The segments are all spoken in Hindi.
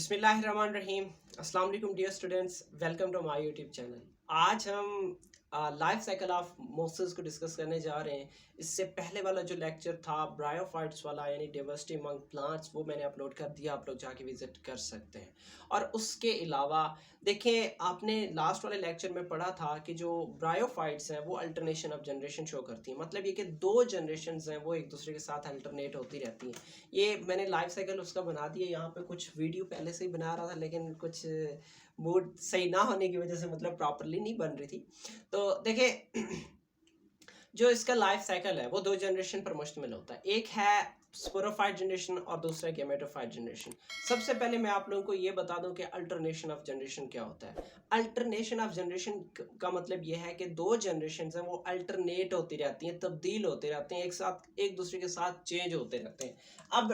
बिस्मिल्लाहिर्रहमानिर्रहीम। अस्सलाम वालेकुम dear students, welcome to my YouTube channel. आज हम लाइफ साइकिल ऑफ मोसेस को डिस्कस करने जा रहे हैं। इससे पहले वाला जो लेक्चर था ब्रायोफाइट्स वाला यानी डाइवर्सिटी अमंग प्लांट्स, वो मैंने अपलोड कर दिया, आप लोग जाके विजिट कर सकते हैं। और उसके अलावा देखें, आपने लास्ट वाले लेक्चर में पढ़ा था कि जो ब्रायोफाइट्स हैं वो अल्टरनेशन ऑफ जनरेशन शो करती हैं। मतलब ये कि दो जनरेशन हैं वो एक दूसरे के साथ अल्टरनेट होती रहती हैं। ये मैंने लाइफ साइकिल उसका बना दिया, यहाँ पे कुछ वीडियो पहले से ही बना रहा था लेकिन कुछ मूड सही ना होने की वजह से मतलब प्रॉपरली नहीं बन रही थी। तो देखिए जो इसका लाइफ साइकिल है वो दो जनरेशन पर मुश्तमिल होता है। एक है स्पोरोफाइट जनरेशन और दूसरा गैमेटोफाइट जनरेशन। सबसे पहले मैं आप लोगों को ये बता दूं कि अल्टरनेशन ऑफ जनरेशन क्या होता है। अल्टरनेशन ऑफ जनरेशन का मतलब ये है कि दो जनरेशन हैं वो अल्टरनेट होती रहती हैं, तब्दील होते रहते हैं, एक दूसरे के साथ चेंज होते रहते हैं। अब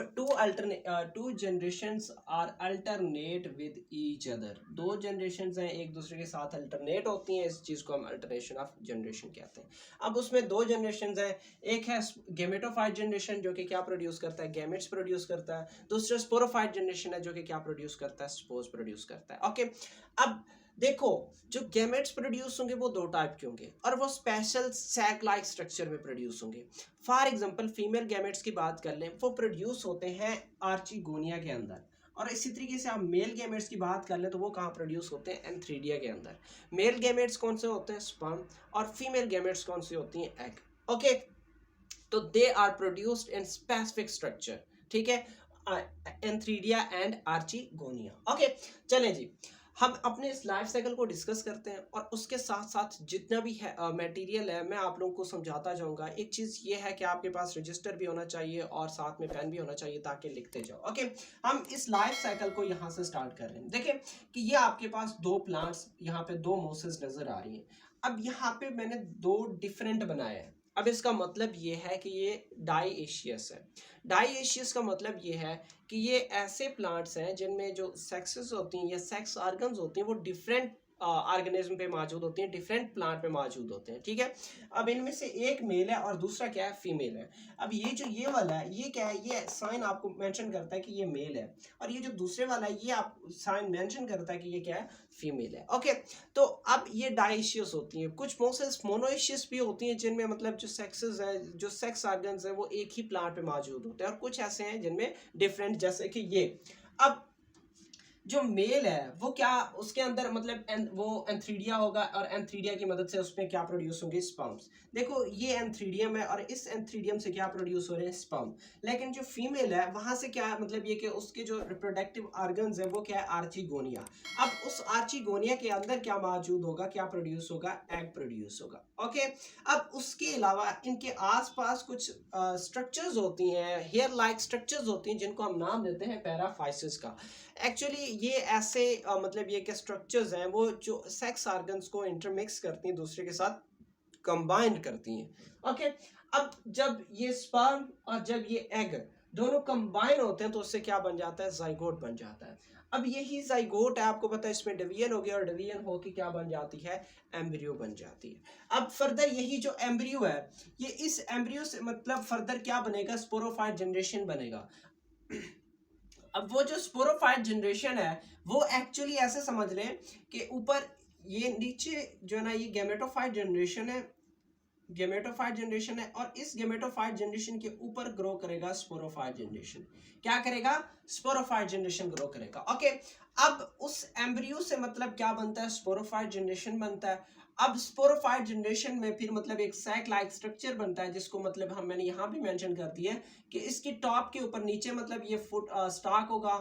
two generations are alternate with each other. दो जनरेशंस हैं एक दूसरे के साथ अल्टरनेट होती हैं, इस चीज़ को हम अल्टरनेशन ऑफ जनरेशन कहते हैं। अब उसमें दो जनरेशन हैं, एक है गेमेटोफाइट जनरेशन जो कि क्या प्रोड्यूस करता है, गैमेट्स प्रोड्यूस करता है। दूसरा स्पोरोफाइट जनरेशन है जो कि क्या प्रोड्यूस करता है, स्पोर्स प्रोड्यूस करता है। ओके, अब देखो जो गैमेट्स प्रोड्यूस होंगे वो दो टाइप के होंगे और वो स्पेशल सैक लाइक स्ट्रक्चर में प्रोड्यूस होंगे। फॉर एग्जांपल फीमेल गैमेट्स की बात कर लें, वो प्रोड्यूस होते हैं आर्चिगोनिया के अंदर। और इसी तरीके से आप मेल गैमेट्स की बात कर लें तो वो कहाँ प्रोड्यूस होते हैं, एंथ्रीडिया के अंदर। मेल गैमेट्स कौन से होते हैं, स्पर्म, और फीमेल गैमेट्स कौन सी होती हैं, एग। ओके, तो they are produced in specific structure, ठीक है, एंथ्रीडिया एंड आर्चिगोनिया। ओके, चलें जी, हम अपने इस लाइफ साइकिल को डिस्कस करते हैं और उसके साथ साथ जितना भी है मटेरियल है मैं आप लोगों को समझाता जाऊंगा। एक चीज़ ये है कि आपके पास रजिस्टर भी होना चाहिए और साथ में पेन भी होना चाहिए ताकि लिखते जाओ। ओके, हम इस लाइफ साइकिल को यहाँ से स्टार्ट कर रहे हैं। देखिए कि ये आपके पास दो प्लांट्स, यहाँ पे दो मोसेस नज़र आ रही हैं। अब यहाँ पे मैंने दो डिफरेंट बनाए हैं। अब इसका मतलब ये है कि ये डाइएशियस है। डाइएशियस का मतलब ये है कि ये ऐसे प्लांट्स हैं जिनमें जो सेक्सेस होती हैं या सेक्स ऑर्गन्स होती हैं वो डिफरेंट ऑर्गेनिज्म पे मौजूद होती हैं, डिफरेंट प्लांट पे मौजूद होते हैं, ठीक है। अब इनमें से एक मेल है और दूसरा क्या है, फीमेल है। अब ये जो ये वाला है ये क्या है, ये साइन आपको मेंशन करता है कि ये मेल है, और ये जो दूसरे वाला है ये आप साइन मेंशन करता है कि ये क्या है, फीमेल है। ओके, तो अब ये डाइशियस होती हैं। कुछ मोसेस मोनोइशियस भी होती हैं जिनमें मतलब जो सेक्सेस है, जो सेक्स ऑर्गन्स है वो एक ही प्लांट पे मौजूद होते हैं, और कुछ ऐसे हैं जिनमें डिफरेंट, जैसे कि ये। अब जो मेल है वो क्या, उसके अंदर मतलब वो एंथ्रीडिया होगा और एंथ्रीडिया की मदद से उसमें क्या प्रोड्यूस होंगे, स्पर्म्स। देखो ये एंथ्रीडियम है और इस एंथ्रीडियम से क्या प्रोड्यूस हो रहे हैं, स्पर्म। लेकिन जो फीमेल है वहां से क्या मतलब ये कि उसके जो रिप्रोडक्टिव ऑर्गन्स है वो क्या है, आर्चिगोनिया। अब उस आर्चिगोनिया के अंदर क्या मौजूद होगा, क्या प्रोड्यूस होगा, एग प्रोड्यूस होगा। ओके, अब उसके अलावा इनके आसपास कुछ स्ट्रक्चर्स होती हैं, हेयर लाइक स्ट्रक्चर्स होती हैं जिनको हम नाम देते हैं पैराफाइसिस का। एक्चुअली ये ऐसे मतलब ये के स्ट्रक्चर्स हैं वो जो सेक्स ऑर्गन्स को इंटरमिक्स करती हैं, दूसरे के साथ कंबाइन करती हैं। ओके, अब जब ये स्पर्म और जब ये एग दोनों कंबाइन होते हैं तो उससे क्या बन जाता है, जाइगोट बन जाता है। अब यही जाइगोट है, आपको पता है इसमें डिवीजन हो गया और डिवीजन होके क्या बन जाती है, एम्ब्रियो बन जाती है। अब फर्दर यही जो एम्ब्रियो है, ये इस एम्ब्रियो से मतलब फर्दर क्या बनेगा, स्पोरोफाइट जनरेशन बनेगा। अब वो जो स्पोरोफाइट जनरेशन है वो एक्चुअली ऐसे समझ लें कि ऊपर ये नीचे जो है ना, ये गैमेटोफाइट जनरेशन है, गेमेटोफाइट जनरेशन है, और इस गेमेटोफाइट जनरेशन के ऊपर ग्रो करेगा स्पोरोफाइट जनरेशन। क्या करेगा, स्पोरोफाइट जनरेशन ग्रो करेगा। ओके, अब उस एम्ब्रियो से मतलब क्या बनता है, स्पोरोफाइट जनरेशन बनता है। अब स्पोरोफाइट जनरेशन में फिर मतलब एक सैक लाइक स्ट्रक्चर बनता है जिसको मतलब हम मैंने यहाँ भी मेंशन कर दिया है कि इसकी टॉप के ऊपर नीचे मतलब ये फुट स्टॉक होगा,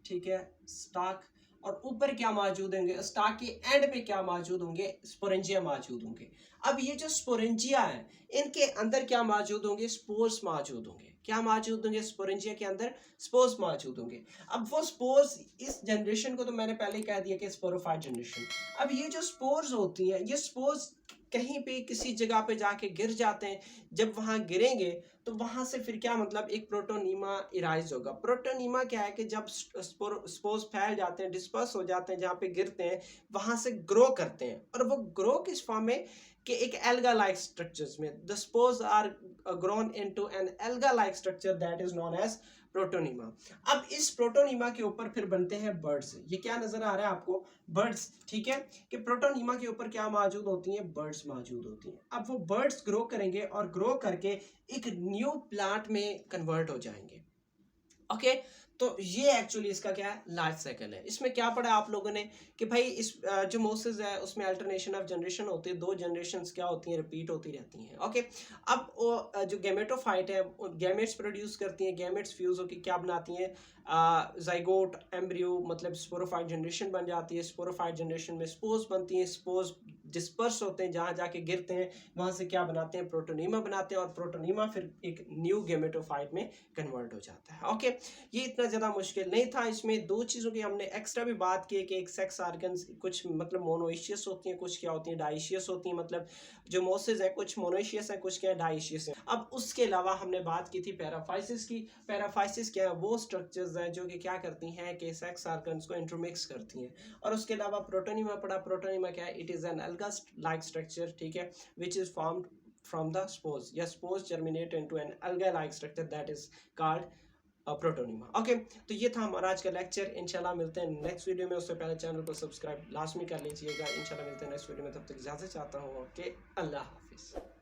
ठीक है, स्टॉक, और ऊपर क्या मौजूद होंगे, स्टॉक के एंड पे क्या मौजूद होंगे, स्पोरेंजिया मौजूद होंगे। अब ये जो स्पोरेंजिया है इनके अंदर क्या मौजूद होंगे, स्पोर्स मौजूद होंगे। क्या मौजूद होंगे, स्पोरेंजिया के अंदर स्पोर्स मौजूद होंगे। अब वो स्पोर्स इस जनरेशन को तो मैंने पहले ही कह दिया कि स्पोरोफाइट जनरेशन। अब ये जो स्पोर्स होती हैं ये स्पोर्स कहीं पे किसी जगह पे जाके गिर जाते हैं। जब वहां गिरेंगे तो वहां से फिर क्या मतलब एक प्रोटोनीमा इराइज होगा। प्रोटोनीमा क्या है कि जब स्पोर्स फैल जाते हैं, डिस्पर्स हो जाते हैं, जहाँ पे गिरते हैं वहां से ग्रो करते हैं, और वो ग्रो किस फॉर्म में कि एक एल्गा लाइक स्ट्रक्चर्स में। The spores are grown into an alga-like structure that is known as protonema. अब इस प्रोटोनीमा के ऊपर फिर बनते हैं बर्ड्स। ये क्या नजर आ रहा है आपको? बर्ड्स, ठीक है, कि प्रोटोनीमा के ऊपर क्या मौजूद होती हैं? बर्ड्स मौजूद होती हैं। अब वो बर्ड्स ग्रो करेंगे और ग्रो करके एक न्यू प्लांट में कन्वर्ट हो जाएंगे। ओके, तो ये एक्चुअली इसका क्या है? लाइफ साइकिल है। इसमें क्या पढ़ा आप लोगों ने कि भाई इस जो मोसेस है उसमें अल्टरनेशन ऑफ जनरेशन होती है, 2 जनरेशंस क्या होती हैं? रिपीट होती रहती हैं। ओके, अब वो जो गैमेटोफाइट है गैमेट्स प्रोड्यूस करती हैं, गैमेट्स फ्यूज होकर क्या बनाती हैं? जाइगोट, एम्ब्रियो, मतलब स्पोरोफाइट जनरेशन बन जाती है। स्पोरोफाइट जनरेशन में स्पोर्स बनती हैं, स्पोर्स डिस्पर्स होते हैं, जहाँ जाके गिरते हैं वहाँ से क्या बनाते हैं? प्रोटोनीमा बनाते हैं, और प्रोटोनीमा फिर एक न्यू गैमेटोफाइट में कन्वर्ट हो जाता है। ओके, ये इतना ज़्यादा मुश्किल नहीं था। इसमें 2 चीज़ों की हमने एक्स्ट्रा भी बात की कि एक सेक्स ऑर्गन्स कुछ मतलब मोनोइशियस होती हैं, कुछ क्या होती हैं? डाइशियस होती हैं। मतलब जो मोसेस हैं कुछ मोनोइशियस हैं, कुछ क्या है? डाइशियस हैं। अब उसके अलावा हमने बात की थी पैराफाइसिस की। पैराफाइसिस क्या है? वो स्ट्रक्चर्स हैं जो कि क्या करती हैं कि सेक्स ऑर्गन्स को इंटरमिक्स करती हैं। और उसके अलावा प्रोटोनीमा पढ़ा। प्रोटोनीमा क्या है? इट इज़ एन अलगा लाइक स्ट्रक्चर, ठीक है, which is formed from the spores. Yes, spores germinate into an alga-like structure that is called protonema. Okay, तो ये था हमारा आज का लेक्चर। इंशाल्लाह मिलते हैं नेक्स्ट वीडियो में। उससे पहले चैनल को सब्सक्राइब लाजमी कर लीजिएगा। इंशाल्लाह मिलते हैं नेक्स्ट वीडियो में, तब तक इजाज़त चाहता हूँ। ओके, अल्लाह हाफिज़।